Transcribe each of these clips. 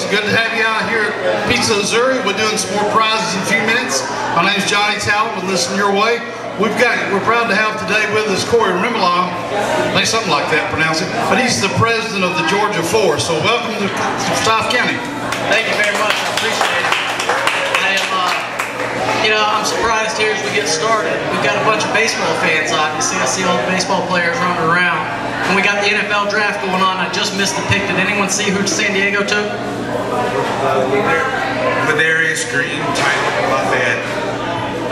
Good to have you out here at Pizza Missouri. We're doing some more prizes in a few minutes. My name's Johnny Talbot with Listen Your Way. We're proud to have today with us Corey Remillon, I think something like that, pronounce it, but he's the president of the Georgia Force. So welcome to Forsyth County. Thank you very much. I appreciate it. I'm surprised here as we get started. We've got a bunch of baseball fans, obviously. I see all the baseball players running around. And we got the NFL draft going on. I just missed the pick. Did anyone see who San Diego took? Ladarius Green, Tyler Buffett.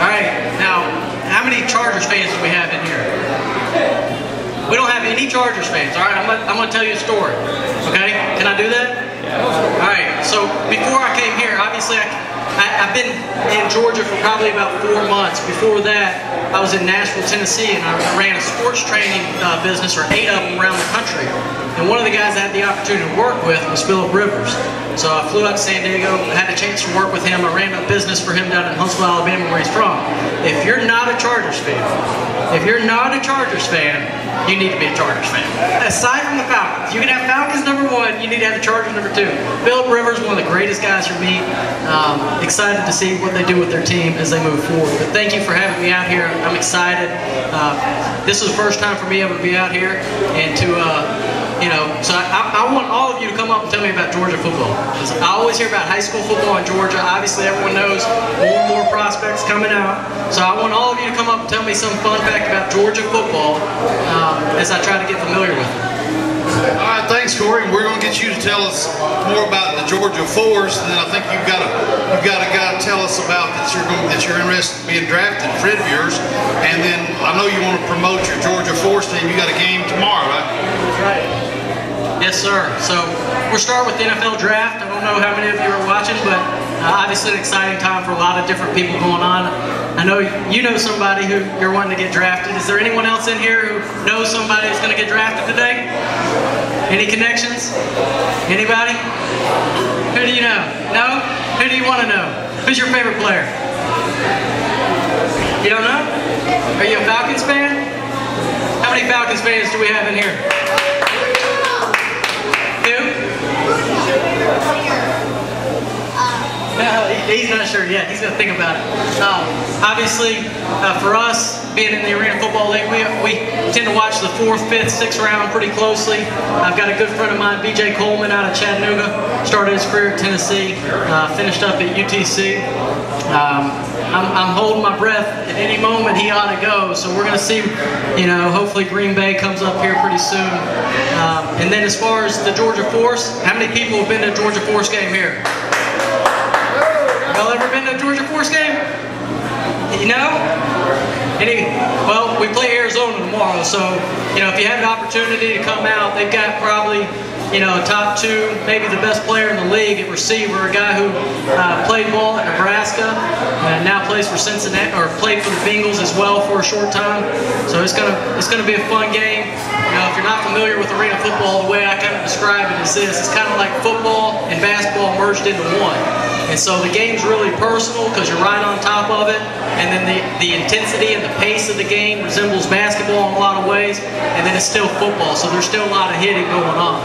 All right. Now, how many Chargers fans do we have in here? We don't have any Chargers fans. All right. I'm going to tell you a story. Okay? Can I do that? All right. So before I came here, obviously I've been in Georgia for probably about 4 months. Before that, I was in Nashville, Tennessee, and I ran a sports training business, or 8 of them around the country. And one of the guys I had the opportunity to work with was Philip Rivers. So I flew out to San Diego, had a chance to work with him. I ran a business for him down in Huntsville, Alabama, where he's from. If you're not a Chargers fan, you need to be a Chargers fan. Aside from the Falcons, you can have Falcons #1, you need to have the Chargers #2. Philip Rivers, one of the greatest guys you meet. Excited to see what they do with their team as they move forward. But thank you for having me out here. I'm excited. This is the first time for me ever to be out here, and to so I want all of you to come up and tell me about Georgia football. Because I always hear about high school football in Georgia. Obviously, everyone knows more and more prospects coming out. So I want all of you to come up and tell me some fun fact about Georgia football as I try to get familiar with it. All right, thanks, Corey. We're going to get you to tell us more about the Georgia Force, and then I think you've got a guy to tell us about that you're interested in being drafted, a friend of yours. And then I know you want to promote your Georgia Force team. You got a game tomorrow, right? That's right. Yes, sir. So we're starting with the NFL draft. I don't know how many of you are watching, but obviously an exciting time for a lot of different people going on. I know you know somebody who you're wanting to get drafted. Is there anyone else in here who knows somebody who's going to get drafted today? Any connections? Anybody? Who do you know? No? Who do you want to know? Who's your favorite player? You don't know? Are you a Falcons fan? How many Falcons fans do we have in here? No, he's not sure yet. He's going to think about it. Obviously, for us, being in the Arena Football League, we tend to watch the 4th, 5th, 6th round pretty closely. I've got a good friend of mine, B.J. Coleman, out of Chattanooga. Started his career at Tennessee, finished up at UTC. I'm holding my breath. At any moment, he ought to go. So we're going to see, hopefully Green Bay comes up here pretty soon. And then as far as the Georgia Force, how many people have been to a Georgia Force game here? Y'all ever been to a Georgia Force game? You know? Well, we play Arizona tomorrow, so, if you have the opportunity to come out, they've got probably, top 2, maybe the best player in the league at receiver, a guy who played ball at Nebraska and now plays for Cincinnati, or played for the Bengals as well for a short time. So it's gonna be a fun game. If you're not familiar with arena football, the way I kind of describe it is this: it's kind of like football and basketball merged into one. And so the game's really personal because you're right on top of it, and then the intensity and the pace of the game resembles basketball in a lot of ways, and then it's still football, so there's still a lot of hitting going on.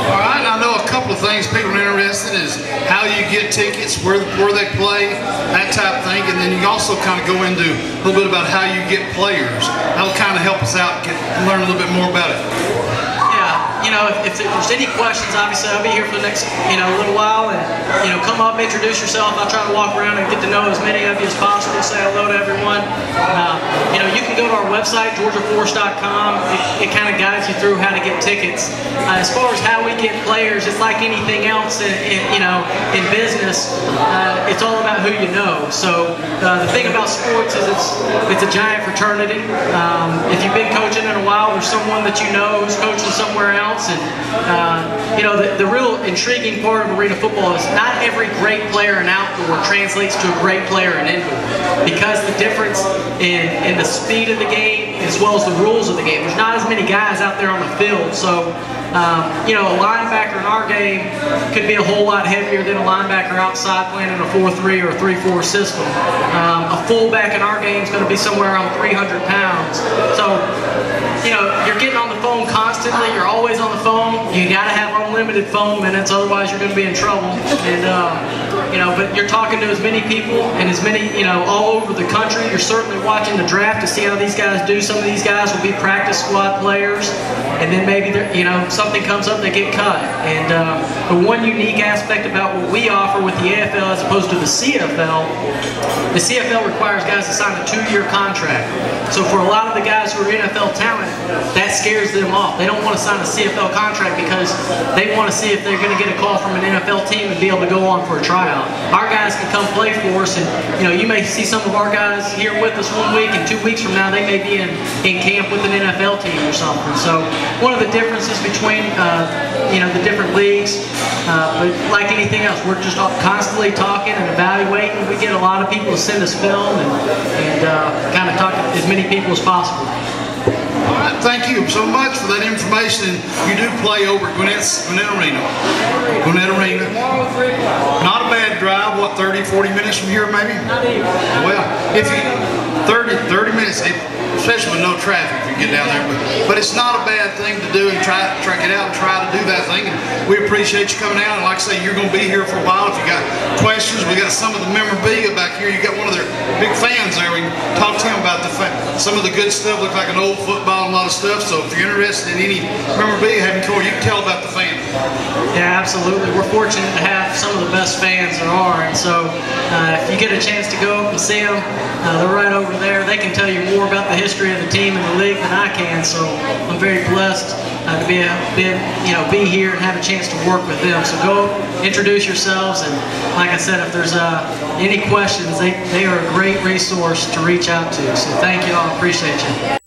All right, I know a couple of things people are interested in is how you get tickets, where they play, that type of thing, and then you also kind of go into a little bit about how you get players. That'll kind of help us out learn a little bit more about it. If there's any questions, obviously I'll be here for the next, little while, and, come up, introduce yourself. I'll try to walk around and get to know as many of you as possible, say hello to everyone. You can go to our website, GeorgiaForce.com. It kind of guides you through how to get tickets. As far as how we get players, it's like anything else in business. It's all about who you know. So the thing about sports is it's a giant fraternity. If you've been coaching in a while, there's someone that you know who's coaching somewhere else. And the real intriguing part of arena football is not every great player in outdoor translates to a great player in indoor, because the difference in the speed of the game as well as the rules of the game. There's not as many guys out there on the field, so You know, a linebacker in our game could be a whole lot heavier than a linebacker outside playing in a 4-3 or a 3-4 system. A fullback in our game is going to be somewhere around 300 pounds. So, you know, you're getting on the phone constantly. You're always on the phone. You got to have unlimited phone minutes, otherwise you're going to be in trouble. And you know, but you're talking to as many people and as many, you know, all over the country. You're certainly watching the draft to see how these guys do. Some of these guys will be practice squad players, and then maybe you know, something comes up, they get cut. And the one unique aspect about what we offer with the AFL as opposed to the CFL requires guys to sign a 2-year contract. So for a lot of the guys who are NFL talent, that scares them off. They don't want to sign a CFL contract because they want to see if they're going to get a call from an NFL team and be able to go on for a tryout. Our guys can come play for us, and you know, you may see some of our guys here with us 1 week, and 2 weeks from now they may be in camp with an NFL team or something. So one of the differences between you know, the different leagues, but like anything else, we're just constantly talking and evaluating. We get a lot of people to send us film and kind of talk to as many people as possible. All right, thank you so much for that information. You do play over at Gwinnett Arena. Gwinnett Arena. Not a bad drive, what, 30, 40 minutes from here maybe? Well, if you, 30 minutes, especially with no traffic if you get down there. But it's not a bad thing to do and try it out and try to do that thing. And we appreciate you coming out. And like I say, you're going to be here for a while. If you got questions, we got some of the memorabilia back here. You got one of their big fans there. We can talk to him about some of the good stuff. Look like an old football and a lot of stuff. So if you're interested in any memorabilia having Corey, you can tell about the fan. Yeah, absolutely. We're fortunate to have some of the best fans there are. And so if you get a chance to go up and see them, they're right over there. They can tell you more about the history of the team and the league than I can. So I'm very blessed to be here and have a chance to work with them. So go introduce yourselves, and like I said, if there's any questions, they are a great resource to reach out to. So thank you all. Appreciate you.